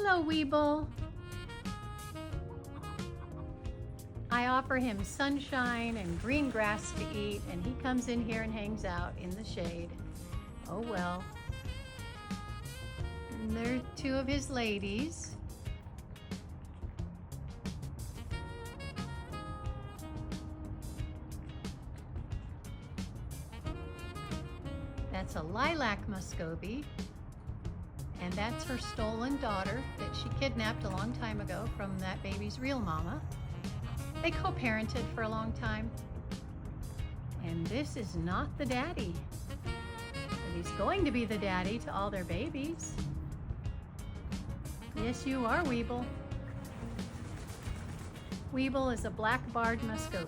Hello, Weeble. I offer him sunshine and green grass to eat, and he comes in here and hangs out in the shade. Oh well. And there are two of his ladies. That's a lilac muscovy, and that's her stolen daughter that she kidnapped a long time ago from that baby's real mama. They co-parented for a long time. And this is not the daddy, but he's going to be the daddy to all their babies. Yes, you are, Weeble. Weeble is a black barred muscovy.